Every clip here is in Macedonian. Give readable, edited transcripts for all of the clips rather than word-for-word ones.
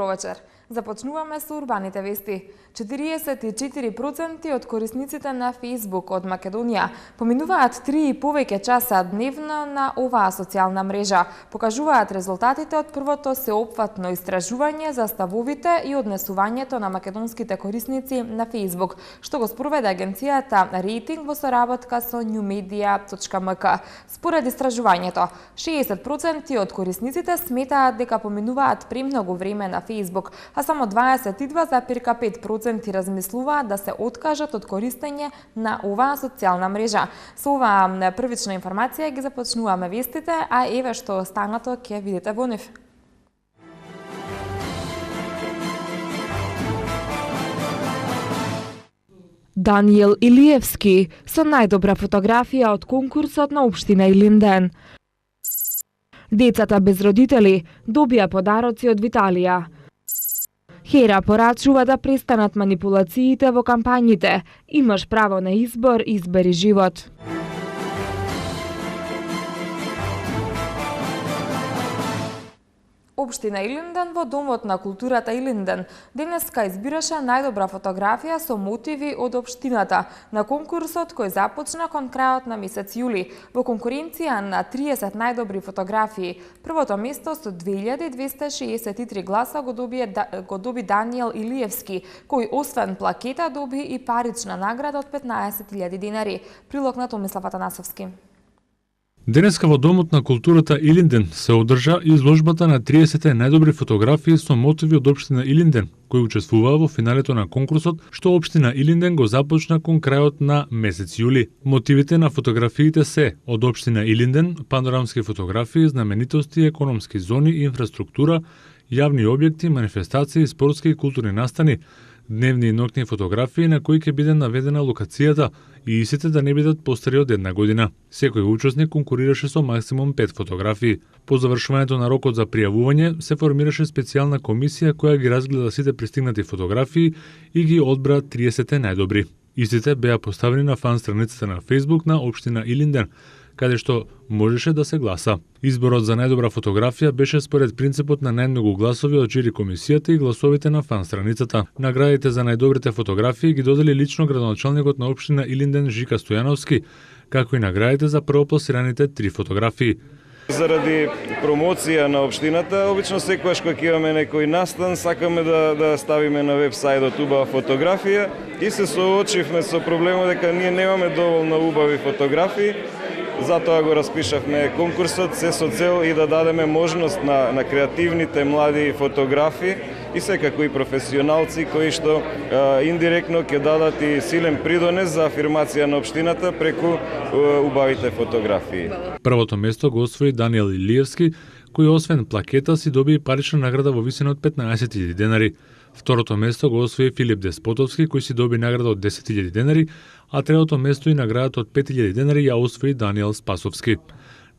Добро вечер. Започнуваме со урбаните вести. 44% од корисниците на Facebook од Македонија поминуваат 3 и повеќе часа дневно на оваа социјална мрежа, покажуваат резултатите од првото сеопфатно истражување за ставовите и однесувањето на македонските корисници на Facebook, што го спроведе агенцијата Рейтинг во соработка со newmedia.mk. Според истражувањето, 60% од корисниците сметаат дека поминуваат премногу време на Facebook, а само 22,5% размислуваат да се откажат од користење на оваа социјална мрежа. Со оваа првична информација ги започнуваме вестите, а еве што останато ќе видите во нив. Даниел Илиевски со најдобра фотографија од конкурсот на општина Илинден. Децата без родители добија подароци од Виталија. Хера порачува да престанат манипулациите во кампањите. Имаш право на избор, избери живот. Општина Илинден во Домот на културата Илинден денеска избираше најдобра фотографија со мотиви од општината на конкурсот кој започна кон крајот на месец јули во конкуренција на 30 најдобри фотографии. Првото место со 2263 гласа го доби Даниел Илиевски, кој освен плакета доби и парична награда од 15.000 денари. Прилог на Томислав Атанасовски. Денеска во Домот на културата Илинден се одржа изложбата на 30 најдобри фотографии со мотиви од општина Илинден, кои учествуваа во финалето на конкурсот што општина Илинден го започна кон крајот на месец јули. Мотивите на фотографиите се од општина Илинден, панорамски фотографии, знаменитости, економски зони, инфраструктура, јавни објекти, манифестации, спортски и културни настани, дневни и ноќни фотографии на кои ќе биде наведена локацијата и истите да не бидат постари од една година. Секој учесник конкурираше со максимум 5 фотографии. По завршувањето на рокот за пријавување се формираше специјална комисија која ги разгледа сите пристигнати фотографии и ги одбра 30 најдобри. Истите беа поставени на фан страницата на Facebook на општина Илинден, каде што можеше да се гласа. Изборот за најдобра фотографија беше според принципот на најмногу гласови од жири комисијата и гласовите на фан страницата. Наградите за најдобрите фотографии ги додели лично градоначалникот на општина Илинден Жика Стојановски, како и наградите за првопласираните 3 фотографии. Заради промоција на општината, обично секогаш кога имаме некој настан, сакаме да ставиме на веб-сајтот убава фотографија и се соочивме со проблемот дека ние немаме доволно убави фотографии. Затоа го распишавме конкурсот се со цел и да дадеме можност на креативните млади фотографи и секако и професионалци кои што индиректно ќе дадат и силен придонес за афирмација на општината преку убавите фотографии. Првото место го освои Даниел Илиевски, кој освен плакета си доби парична награда во висина од 15.000 денари. Второто место го освои Филип Деспотовски, кој си доби награда од 10.000 денари, а третото место и наградата од 5.000 денари ја освои Даниел Спасовски.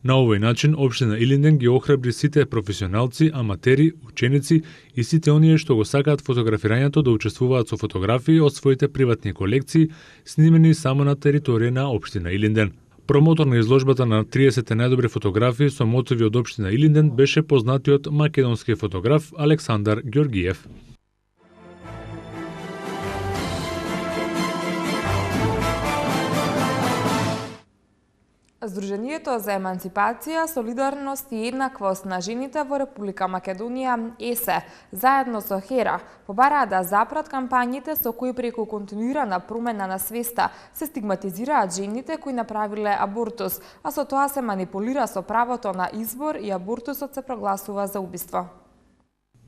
На овој начин општина Илинден ги охрабри сите професионалци, аматери, ученици и сите оние што го сакаат фотографирањето да учествуваат со фотографии од своите приватни колекции, снимени само на територија на општина Илинден. Промотор на изложбата на 30 најдобри фотографии со мотиви од општина Илинден беше познатиот македонски фотограф Александар Ѓоргиев. Сдруженијето за емансипација, солидарност и еднаквост на жените во Република Македонија ЕСЕ, заедно со Хера, побараа да запрат кампањите со кои преку континуирана промена на свеста се стигматизираат жените кои направиле абортус, а со тоа се манипулира со правото на избор и абортусот се прогласува за убиство.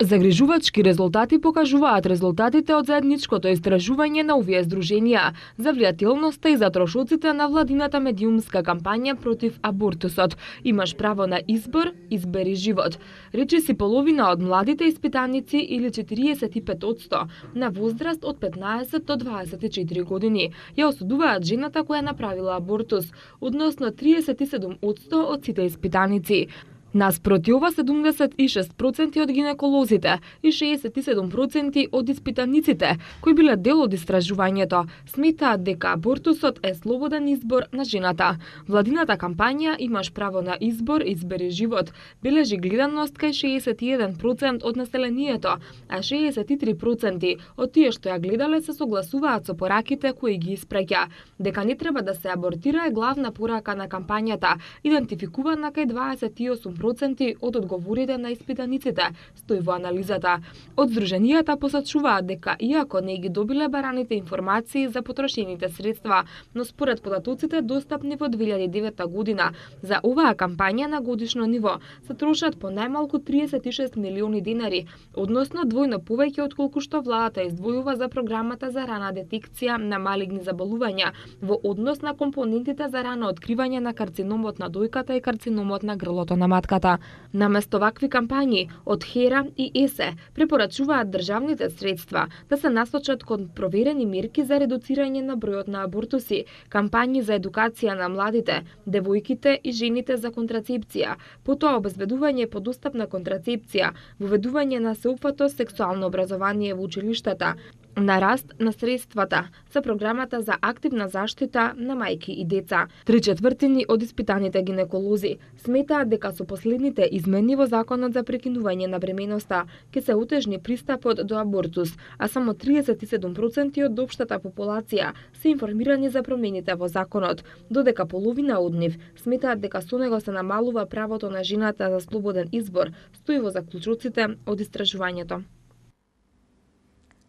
Загрижувачки резултати покажуваат резултатите од заедничкото истражување на овие здруженија за влијателноста и за трошоците на владината медиумска кампања против абортусот. Имаш право на избор, избери живот. Речиси половина од младите испитаници или 45% на возраст од 15 до 24 години ја осудуваат жената која направила абортус, односно 37% од сите испитаници. Наспроти ова 76% од гинеколозите и 67% од испитаниците кои биле дел од истражувањето сметаат дека абортусот е слободен избор на жената. Владината кампања Имаш право на избор, избери живот бележи гледаност кај 61% од населението, а 63% од тие што ја гледале се согласуваат со пораките кои ги испраќа. Дека не треба да се абортира е главна порака на кампањата, идентификувана кај 28% од одговорите на испитаниците, стои во анализата. Од здруженијата посочуваат дека иако не ги добиле бараните информации за потрошените средства, но според податоците достапни во 2009 година за оваа кампања на годишно ниво се трошат по најмалку 36 милиони денари, односно двојно повеќе отколку што владата издвојува за програмата за рана детекција на малигни заболувања во однос на компонентите за рано откривање на карциномот на дојката и карциномот на грлото на матката. Наместо вакви кампањи, од ХЕРА и ЕСЕ препорачуваат државните средства да се насочат кон проверени мерки за редуцирање на бројот на абортуси, кампањи за едукација на младите, девојките и жените за контрацепција, потоа обезбедување подостапна контрацепција, воведување на сеопфато сексуално образование во училиштата, на раст на средствата за програмата за активна заштита на мајки и деца. 3/4 од испитаните гинеколози сметаат дека со последните измени во Законот за прекинување на бременоста ќе се утежни пристапот до абортус, а само 37% од општата популација се информирани за промените во законот, додека половина од нив сметаат дека со него се намалува правото на жената за слободен избор, стои во заклучоците од истражувањето.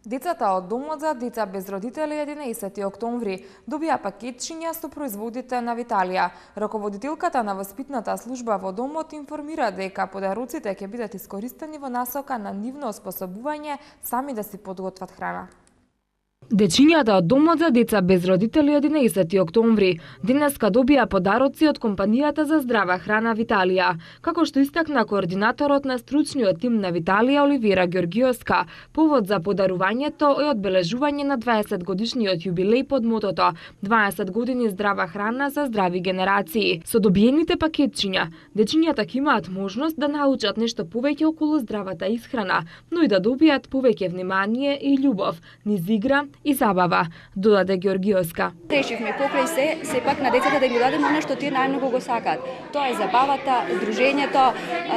Децата од Домот за деца без родители 11 октомври добија пакетчиња со производите на Виталија. Раководителката на воспитната служба во Домот информира дека подароците ќе бидат искористени во насока на нивно оспособување сами да си подготват храна. Дечињата од Домот за деца без родители 11 октомври денеска добија подароци од компанијата за здрава храна Виталија. Како што истакна координаторот на стручниот тим на Виталија Оливера Ѓорѓиовска, повод за подарувањето е одбележување на 20 годишниот јубилеј под мотото 20 години здрава храна за здрави генерации. Со добиените пакетчиња, дечињата ќе имаат можност да научат нешто повеќе околу здравата исхрана, но и да добијат повеќе внимание и љубов низ игра и забава, додаде Ѓорѓиовска. Решивме покрај се, сепак на децата да ги дадеме она што тие најмногу го сакаат. Тоа е забавата, дружењето,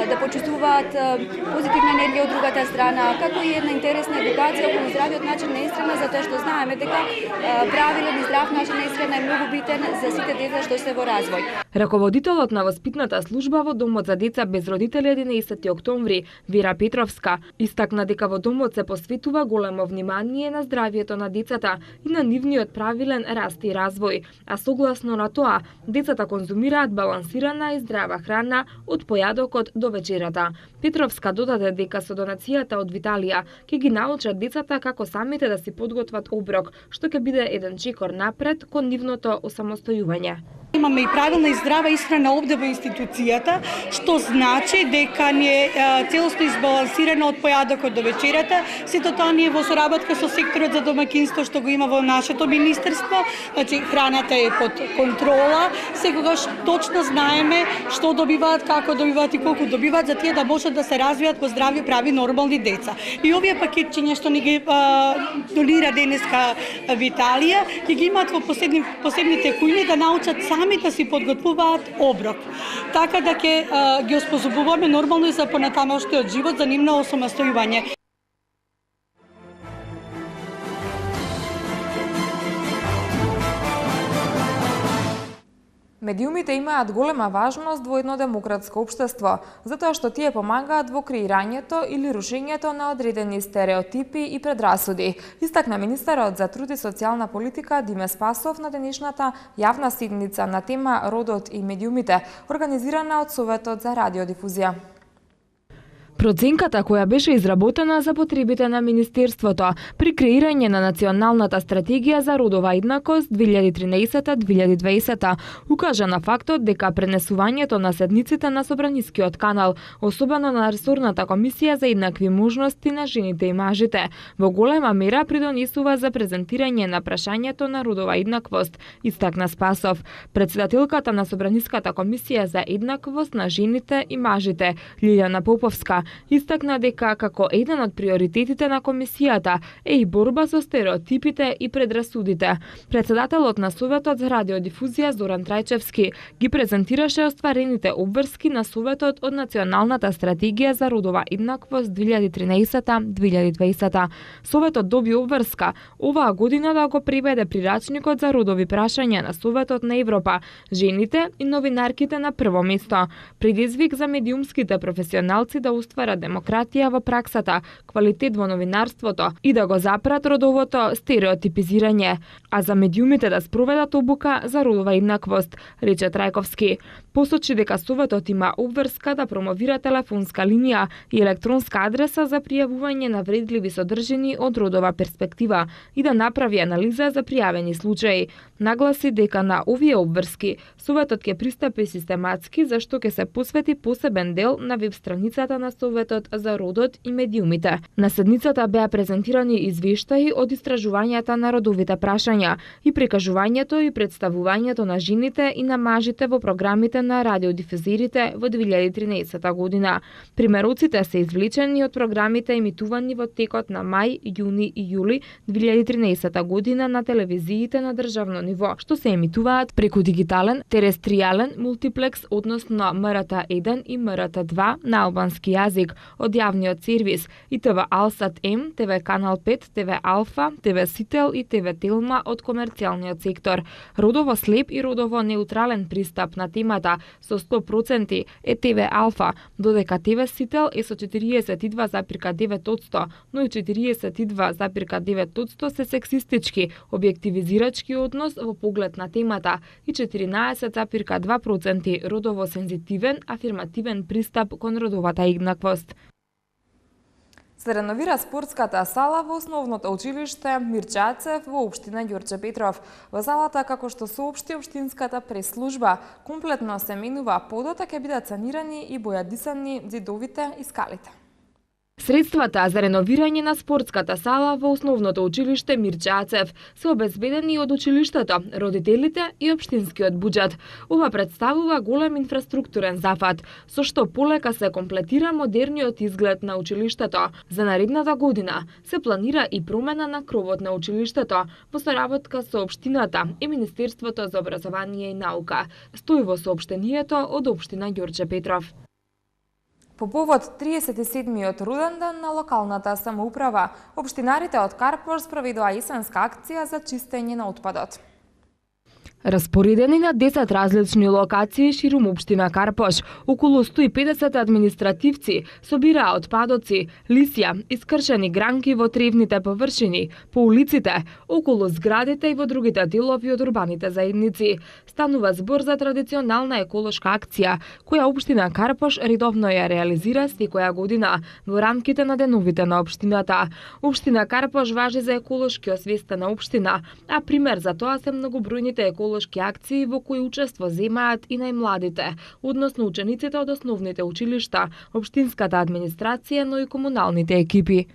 да почувствуваат позитивна енергија од другата страна, како и една интересна едукација околу здравиот начин на исхрана, затоа што знаеме дека правилен и здрав начин на исхрана е многу битен за сите деца што се во развој. Раководителот на воспитната служба во Домот за деца без родители 11 октомври, Вера Петровска, истакна дека во домот се посветува големо внимание на здравието на децата и на нивниот правилен раст и развој, а согласно на тоа, децата конзумираат балансирана и здрава храна од појадокот до вечерата. Петровска додаде дека со донацијата од Виталија ќе ги научат децата како самите да си подготват оброк, што ќе биде еден чекор напред кон нивното осамостојување. Имаме и правилна и здрава исхрана овде во институцијата, што значи дека ни е целосно избалансирано од појадокот до вечерата. Сето тоа ни е во соработка со секторот за домаќинство што го има во нашето министерство. Значи храната е под контрола. Секогаш точно знаеме што добиваат, како добиваат и колку добиваат за тие да можат да се развијат во здрави, прави, нормални деца. И овие пакетчиња што ни ги донира денеска Виталија, ќе ги имаат во посебните кујни да научат сами да си подготвуваат оброк. Така да ќе ги оспособуваме нормално и за понатамошниот живот, за нивно осамостојување. Медиумите имаат голема важност во едно демократско општество, затоа што тие помагаат во креирањето или рушењето на одредени стереотипи и предрасуди, истакна министерот за труд и социјална политика Диме Спасов на денешната јавна седница на тема Родот и медиумите, организирана од Советот за радиодифузија. Проценката која беше изработена за потребите на Министерството при креирање на Националната стратегија за родова еднакост 2013-2020 укажа на фактот дека пренесувањето на седниците на Собранискиот канал, особено на ресорната комисија за еднакви можности на жените и мажите, во голема мера придонесува за презентирање на прашањето на родова еднаквост, истакна Спасов. Председателката на Собраниската комисија за еднаквост на жените и мажите, Лилјана Поповска, истакна дека како еден од приоритетите на комисијата е и борба со стереотипите и предрасудите. Председателот на Советот за радиодифузија Зоран Трајчевски ги презентираше остварените обврски на Советот од Националната стратегија за родова еднаквост 2013-2020. Советот доби обврска оваа година да го преведе прирачникот за родови прашања на Советот на Европа, жените и новинарките на прво место. Предизвик за медиумските професионалци да устварат демократија во праксата, квалитет во новинарството и да го запрат родовото стереотипизирање, а за медиумите да спроведат обука за родова еднаквост, рече Трајковски. Посочи дека Советот има обврска да промовира телефонска линија и електронска адреса за пријавување на вредливи содржини од родова перспектива и да направи анализа за пријавени случаи. Нагласи дека на овие обврски Советот ќе пристапи систематски, зашто ќе се посвети посебен дел на веб страницата на Советот за родот и медиумите. На седницата беа презентирани извештаи од истражувањата на родовите прашања и прикажувањето и представувањето на жените и на мажите во програмите на радиодифузерите во 2013 година. Примероците се извлечени од програмите емитувани во текот на мај, јуни и јули 2013 година на телевизиите на државно ниво, што се емитуваат преку дигитален, терестријален мултиплекс, односно МРТ-1 и МРТ-2 на албански јазик од јавниот сервис и ТВ Алсат М, ТВ Канал 5, ТВ Алфа, ТВ Сител и ТВ Телма од комерцијалниот сектор. Родово слеп и родово неутрален пристап на темата со 100% е ТВ Алфа, додека ТВ Сител е со 42,9%, но и 42,9% се сексистички, објективизирачки однос во поглед на темата и 14,2% родово сензитивен, афирмативен пристап кон родовата еднаквост. Се реновира спортската сала во основното училиште Мирче Ацев во општина Ѓорче Петров. Во залата, како што соопшти општинската прес-служба, комплетно се менува подот, а ќе бидат санирани и бојадисани ѕидовите и скалите. Средствата за реновирање на спортската сала во основното училиште Мирче Ацев се обезбедени од училиштето, родителите и општинскиот буџет. Ова представува голем инфраструктурен зафат, со што полека се комплетира модерниот изглед на училиштето. За наредната година се планира и промена на кровот на училиштето во соработка со општината и Министерството за образование и наука. Стои во соопштението од општина Ѓорче Петров. По повод 37-миот роден ден на локалната самоуправа, општинарите од Карпош спроведоа есенска акција за чистење на отпадот. Распоредени на 10 различни локации ширум општина Карпош, околу 150 административци собираа отпадоци, лисја, искршени гранки во тревните површини, по улиците, околу зградите и во другите делови од урбаните заедници. Станува збор за традиционална еколошка акција, која општина Карпош редовно ја реализира секоја година во рамките на деновите на општината. Општина Карпош важи за еколошки освестена општина, а пример за тоа се многобројните еколошки акции во кои учество земаат и најмладите, односно учениците од основните училишта, општинската администрација, но и комуналните екипи.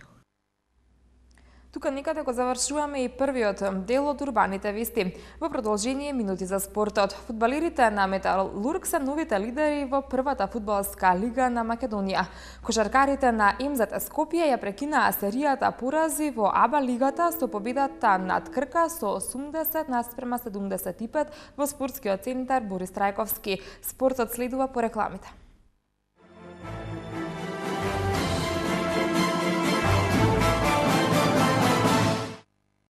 Тука некаде го завршуваме и првиот дел од урбаните вести. Во продолжение минути за спортот. Фудбалерите на Металург се новите лидери во првата фудбалска лига на Македонија. Кошаркарите на МЗТ Скопје ја прекинаа серијата порази во АБА лигата со победата над Крка со 80:75 во спортскиот центар Борис Трајковски. Спортот следува по рекламите.